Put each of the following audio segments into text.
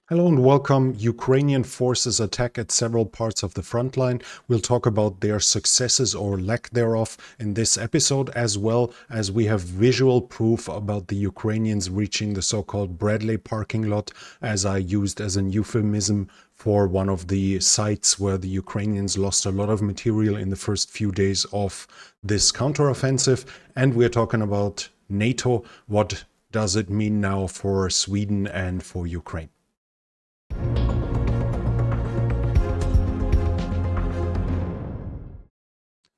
Hello and welcome. Ukrainian forces attack at several parts of the front line. We'll talk about their successes or lack thereof in this episode, as well as we have visual proof about the Ukrainians reaching the so-called Bradley parking lot, as I used as an euphemism for one of the sites where the Ukrainians lost a lot of material in the first few days of this counteroffensive. And we're talking about NATO. What does it mean now for Sweden and for Ukraine?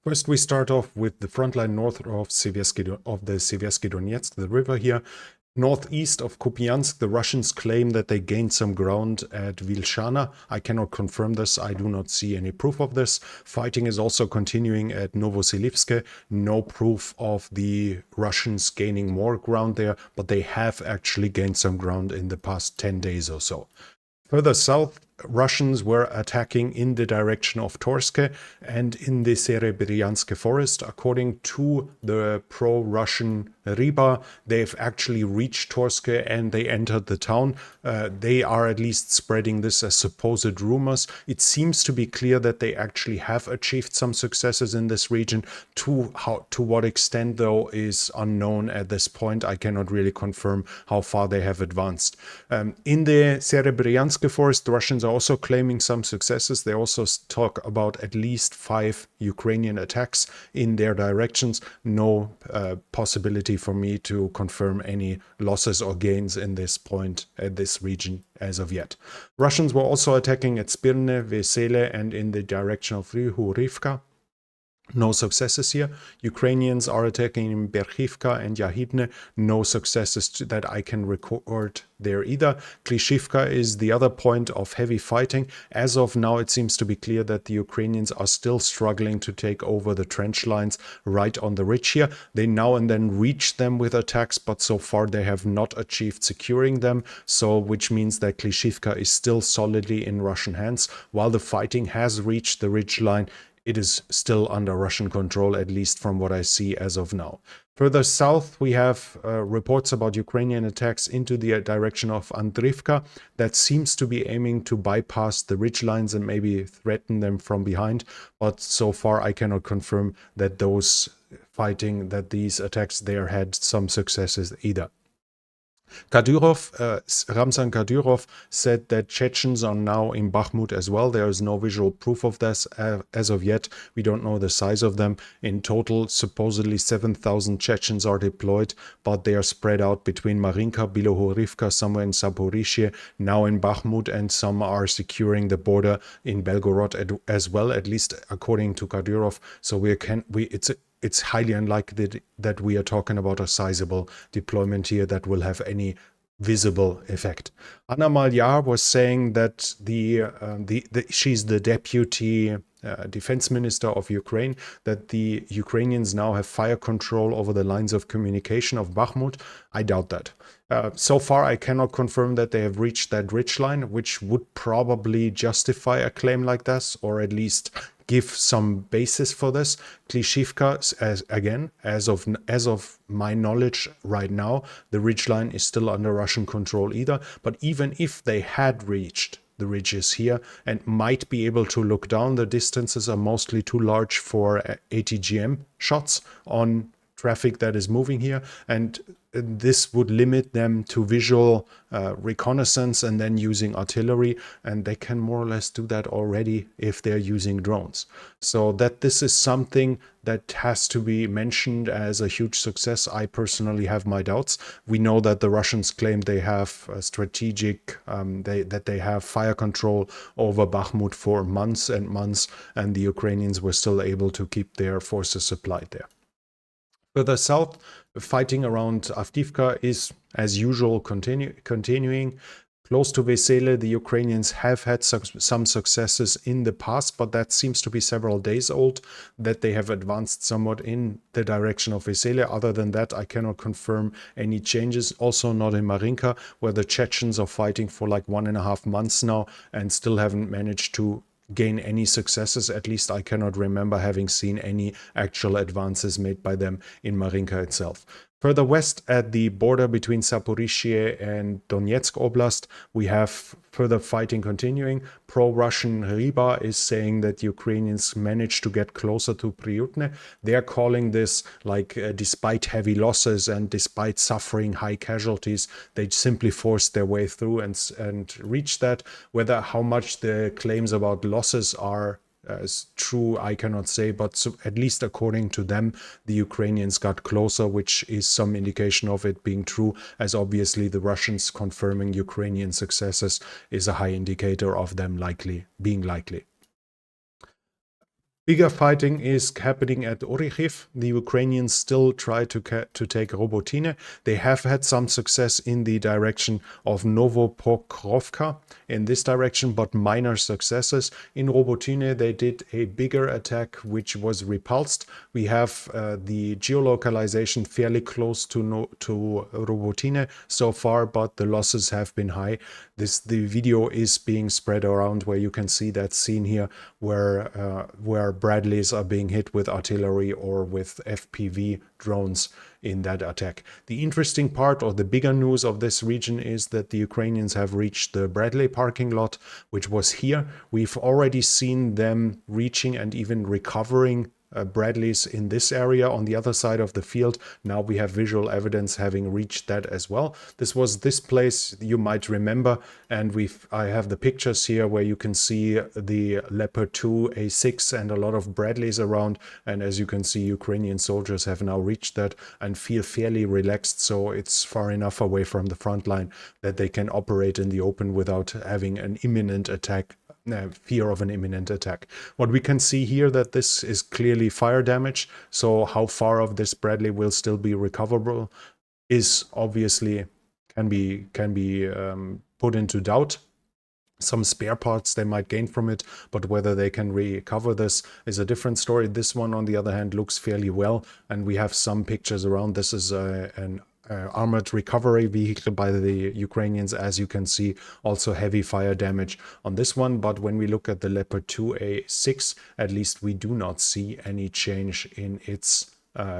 First, we start off with the front line north of the Seversky Donetsk, the river here. Northeast of Kupiansk, the Russians claim that they gained some ground at Vilshana. I cannot confirm this. I do not see any proof of this. Fighting is also continuing at Novoselivske. No proof of the Russians gaining more ground there, but they have actually gained some ground in the past 10 days or so. Further south, Russians were attacking in the direction of Torske and in the Serebryanske forest. According to the pro-Russian Riba, they've actually reached Torske and they entered the town. They are at least spreading this as supposed rumors. It seems to be clear that they actually have achieved some successes in this region. To what extent, though, is unknown at this point. I cannot really confirm how far they have advanced. In the Serebryanske forest, the Russians are also claiming some successes. They also talk about at least 5 Ukrainian attacks in their directions. No possibility for me to confirm any losses or gains in this point at this region as of yet. Russians were also attacking at Spirne, Vesele, and in the direction of Ryhurivka. No successes here. Ukrainians are attacking in Berchivka and Yahidne. No successes that I can record there either. Klishivka is the other point of heavy fighting. As of now, it seems to be clear that the Ukrainians are still struggling to take over the trench lines right on the ridge here. They now and then reach them with attacks, but so far they have not achieved securing them. So, which means that Klishivka is still solidly in Russian hands. While the fighting has reached the ridge line, it is still under Russian control, at least from what I see as of now. Further south, we have reports about Ukrainian attacks into the direction of Avdiivka that seems to be aiming to bypass the ridge lines and maybe threaten them from behind. But so far, I cannot confirm that these attacks there had some successes either. Ramzan Kadyrov said that Chechens are now in Bakhmut as well. There is no visual proof of this as of yet. We don't know the size of them. In total, supposedly 7,000 Chechens are deployed, but they are spread out between Marinka, Bilohorivka, somewhere in Zaporizhia, now in Bakhmut, and some are securing the border in Belgorod as well, at least according to Kadyrov. So it's highly unlikely that we are talking about a sizable deployment here that will have any visible effect. Anna Malyar was saying that she's the deputy defense minister of Ukraine, that the Ukrainians now have fire control over the lines of communication of Bakhmut. I doubt that. So far, I cannot confirm that they have reached that ridge line, which would probably justify a claim like this, or at least give some basis for this. Klishivka, as of my knowledge right now, the ridgeline is still under Russian control either. But even if they had reached the ridges here and might be able to look down, the distances are mostly too large for ATGM shots on traffic that is moving here, and this would limit them to visual reconnaissance and then using artillery, and they can more or less do that already if they're using drones. So that this is something that has to be mentioned as a huge success, I personally have my doubts. We know that the Russians claim they have that they have fire control over Bakhmut for months and months, and the Ukrainians were still able to keep their forces supplied there. Further south, fighting around Avdiivka is, as usual, continuing. Close to Vesele, the Ukrainians have had some successes in the past, but that seems to be several days old, that they have advanced somewhat in the direction of Vesele. Other than that, I cannot confirm any changes. Also not in Marinka, where the Chechens are fighting for like 1.5 months now and still haven't managed to gain any successes. At least I cannot remember having seen any actual advances made by them in Marinka itself. Further west, at the border between Zaporizhia and Donetsk Oblast, we have further fighting continuing. Pro-Russian Riba is saying that Ukrainians managed to get closer to Priutne. They're calling this like despite heavy losses and despite suffering high casualties, they simply forced their way through and reached that. Whether how much the claims about losses are as true, I cannot say, but so, at least according to them, the Ukrainians got closer, which is some indication of it being true, as obviously the Russians confirming Ukrainian successes is a high indicator of them being likely. Bigger fighting is happening at Orikhiv. The Ukrainians still try to take Robotine. They have had some success in the direction of Novopokrovka in this direction, but minor successes. In Robotine, they did a bigger attack, which was repulsed. We have the geolocalization fairly close to Robotine so far, but the losses have been high. The video is being spread around where you can see that scene here where Bradleys are being hit with artillery or with FPV drones in that attack. The interesting part or the bigger news of this region is that the Ukrainians have reached the Bradley parking lot, which was here. We've already seen them reaching and even recovering Bradleys in this area on the other side of the field. Now we have visual evidence having reached that as well. This was this place you might remember, and I have the pictures here where you can see the Leopard 2 A6 and a lot of Bradleys around, and as you can see, Ukrainian soldiers have now reached that and feel fairly relaxed, so it's far enough away from the front line that they can operate in the open without having an imminent attack. Fear of an imminent attack. What we can see here that this is clearly fire damage, so how far of this Bradley will still be recoverable is obviously can be put into doubt. Some spare parts they might gain from it, but whether they can recover this is a different story. This one, on the other hand, looks fairly well, and we have some pictures around. This is an armored recovery vehicle by the Ukrainians, as you can see. Also heavy fire damage on this one, but when we look at the Leopard 2A6, at least we do not see any change in its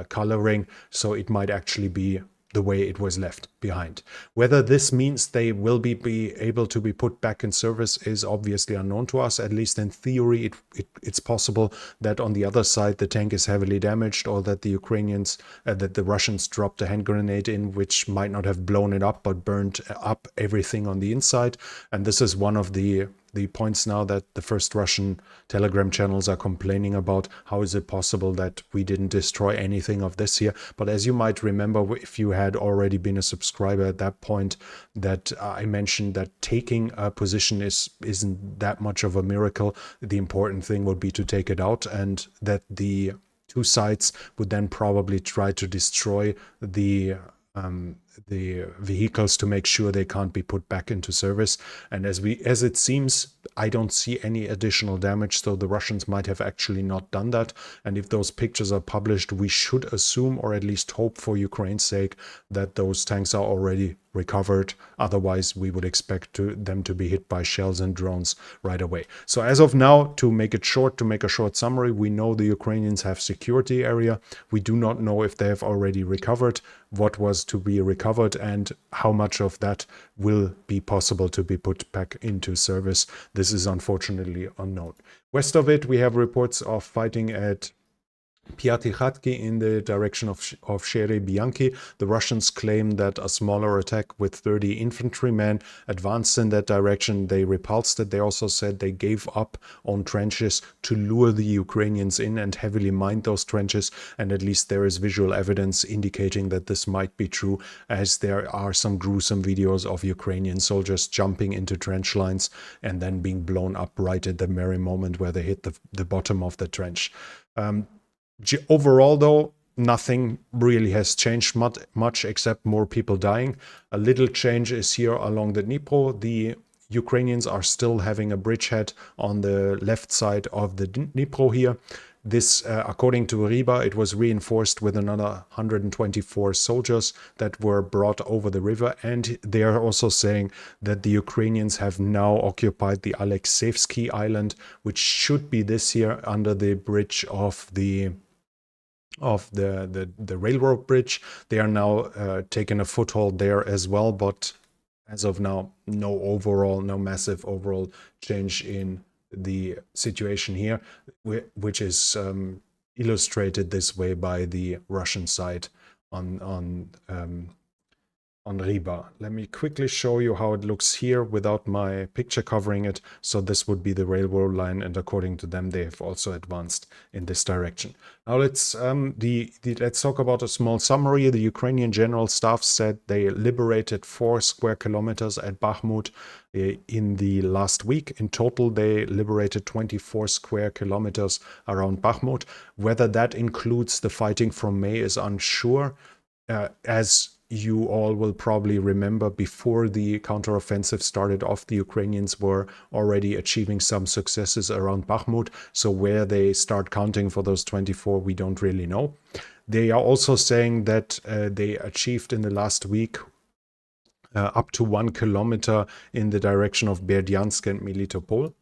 coloring, so it might actually be the way it was left behind. Whether this means they will be able to be put back in service is obviously unknown to us. At least in theory, it's possible that on the other side the tank is heavily damaged, or that the Ukrainians, that the Russians dropped a hand grenade in, which might not have blown it up but burned up everything on the inside. And this is one of the points now that the first Russian Telegram channels are complaining about. How is it possible that we didn't destroy anything of this here? But as you might remember, if you had already been a subscriber at that point, that I mentioned that taking a position isn't that much of a miracle. The important thing would be to take it out, and that the two sides would then probably try to destroy the vehicles to make sure they can't be put back into service. And as it seems, I don't see any additional damage, so the Russians might have actually not done that. And if those pictures are published, we should assume, or at least hope for Ukraine's sake, that those tanks are already recovered. Otherwise, we would expect them to be hit by shells and drones right away. So as of now, to make a short summary, we know the Ukrainians have secured the area. We do not know if they have already recovered what was to be recovered and how much of that will be possible to be put back into service. This is unfortunately unknown. West of it, we have reports of fighting at Piatichatki in the direction of Sherebianki. The Russians claim that a smaller attack with 30 infantrymen advanced in that direction. They repulsed it. They also said they gave up on trenches to lure the Ukrainians in and heavily mined those trenches. And at least there is visual evidence indicating that this might be true, as there are some gruesome videos of Ukrainian soldiers jumping into trench lines and then being blown up right at the very moment where they hit the bottom of the trench. Overall, though, nothing really has changed much except more people dying. A little change is here along the Dnipro. The Ukrainians are still having a bridgehead on the left side of the Dnipro here. This, according to Riba, it was reinforced with another 124 soldiers that were brought over the river. And they are also saying that the Ukrainians have now occupied the Alexeyevsky Island, which should be this year under the bridge of the railroad bridge. They are now taking a foothold there as well, but as of now, no massive overall change in the situation here, which is illustrated this way by the Russian side on Riba. Let me quickly show you how it looks here without my picture covering it. So this would be the railroad line, and according to them, they have also advanced in this direction. Now let's talk about a small summary. The Ukrainian General Staff said they liberated 4 square kilometers at Bakhmut in the last week. In total, they liberated 24 square kilometers around Bakhmut. Whether that includes the fighting from May is unsure. As you all will probably remember, before the counteroffensive started off, the Ukrainians were already achieving some successes around Bakhmut. So where they start counting for those 24, we don't really know. They are also saying that they achieved in the last week up to 1 kilometer in the direction of Berdyansk and Melitopol.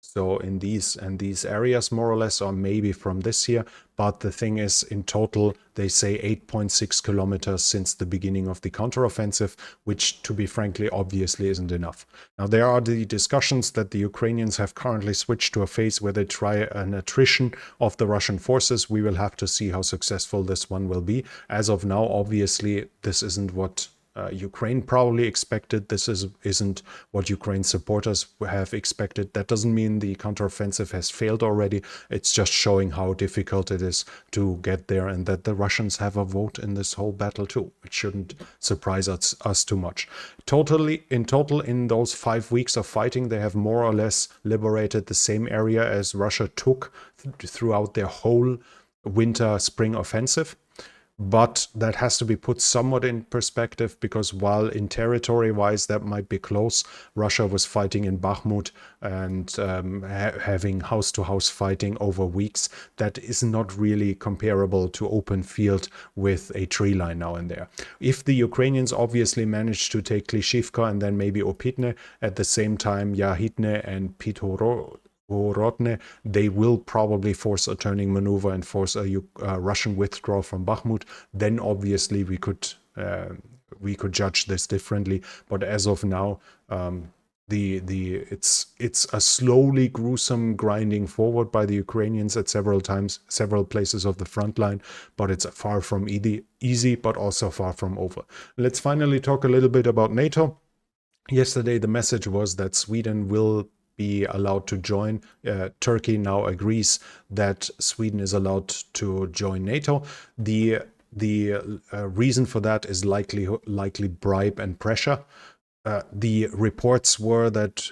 So in these areas, more or less, or maybe from this year. But the thing is, in total, they say 8.6 kilometers since the beginning of the counteroffensive, which, to be frankly, obviously isn't enough. Now, there are the discussions that the Ukrainians have currently switched to a phase where they try an attrition of the Russian forces. We will have to see how successful this one will be. As of now, obviously, this isn't what Ukraine probably expected. This isn't what Ukraine supporters have expected. That doesn't mean the counteroffensive has failed already. It's just showing how difficult it is to get there, and that the Russians have a vote in this whole battle too. It shouldn't surprise us too much. In total, in those 5 weeks of fighting, they have more or less liberated the same area as Russia took throughout their whole winter-spring offensive. But that has to be put somewhat in perspective, because while in territory-wise that might be close, Russia was fighting in Bakhmut and having house-to-house fighting over weeks. That is not really comparable to open field with a tree line now and there. If the Ukrainians obviously managed to take Klishivka and then maybe Opitne, at the same time Yahidne and Pitorodne, they will probably force a turning maneuver and force a Russian withdrawal from Bakhmut. Then obviously we could judge this differently. But as of now, it's a slowly gruesome grinding forward by the Ukrainians at several places of the front line. But it's far from easy, but also far from over. Let's finally talk a little bit about NATO. Yesterday, the message was that Sweden will be allowed to join. Turkey now agrees that Sweden is allowed to join NATO. The reason for that is likely bribe and pressure. The reports were that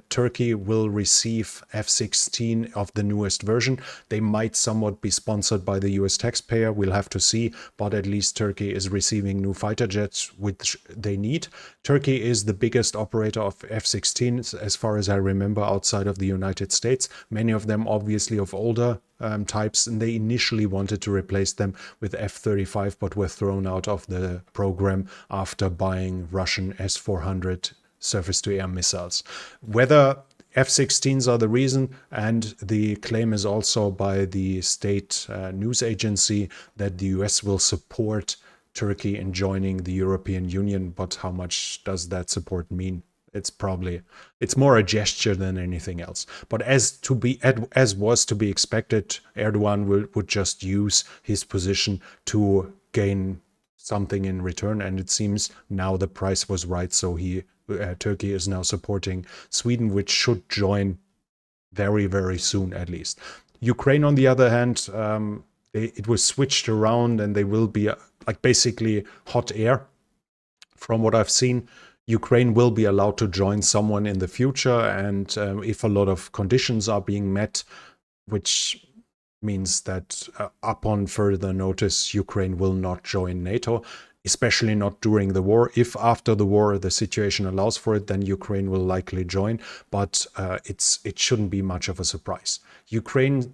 Turkey will receive F-16 of the newest version. They might somewhat be sponsored by the US taxpayer. We'll have to see. But at least Turkey is receiving new fighter jets, which they need. Turkey is the biggest operator of F-16s, as far as I remember, outside of the United States. Many of them obviously of older types, and they initially wanted to replace them with F-35, but were thrown out of the program after buying Russian S-400 surface-to-air missiles. Whether F-16s are the reason, and the claim is also by the state news agency that the US will support Turkey in joining the European Union, but how much does that support mean? It's more a gesture than anything else. But as was to be expected, Erdogan would just use his position to gain something in return, and it seems now the price was right. So Turkey is now supporting Sweden, which should join very, very soon at least. Ukraine, on the other hand, it was switched around, and they will be like basically hot air. From what I've seen, Ukraine will be allowed to join someone in the future, and if a lot of conditions are being met, which means that upon further notice, Ukraine will not join NATO, especially not during the war. If after the war the situation allows for it, then Ukraine will likely join, but it shouldn't be much of a surprise. Ukraine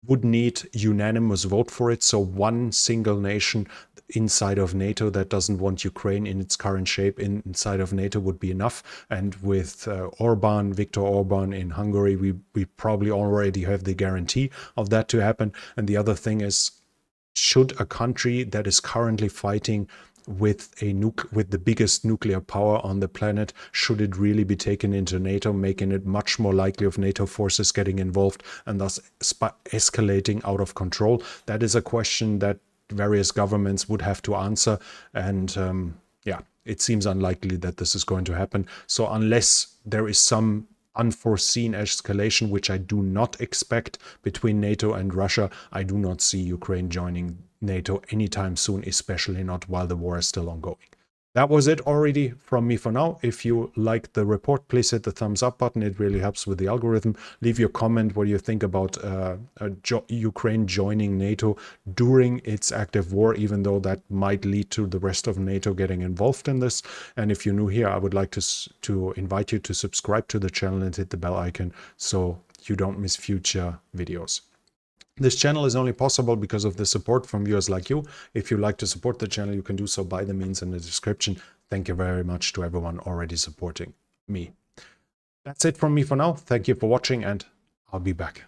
would need unanimous vote for it, so one single nation inside of NATO that doesn't want Ukraine in its current shape inside of NATO would be enough. And with Viktor Orban in Hungary, we probably already have the guarantee of that to happen. And the other thing is, should a country that is currently fighting with the biggest nuclear power on the planet, should it really be taken into NATO, making it much more likely of NATO forces getting involved and thus escalating out of control? That is a question that various governments would have to answer, and yeah, it seems unlikely that this is going to happen. So unless there is some unforeseen escalation, which I do not expect, between NATO and Russia, I do not see Ukraine joining NATO anytime soon, especially not while the war is still ongoing. That was it already from me for now. If you liked the report, please hit the thumbs up button. It really helps with the algorithm. Leave your comment what you think about Ukraine joining NATO during its active war, even though that might lead to the rest of NATO getting involved in this. And if you're new here, I would like to invite you to subscribe to the channel and hit the bell icon so you don't miss future videos. This channel is only possible because of the support from viewers like you. If you like to support the channel, you can do so by the means in the description. Thank you very much to everyone already supporting me. That's it from me for now. Thank you for watching, and I'll be back.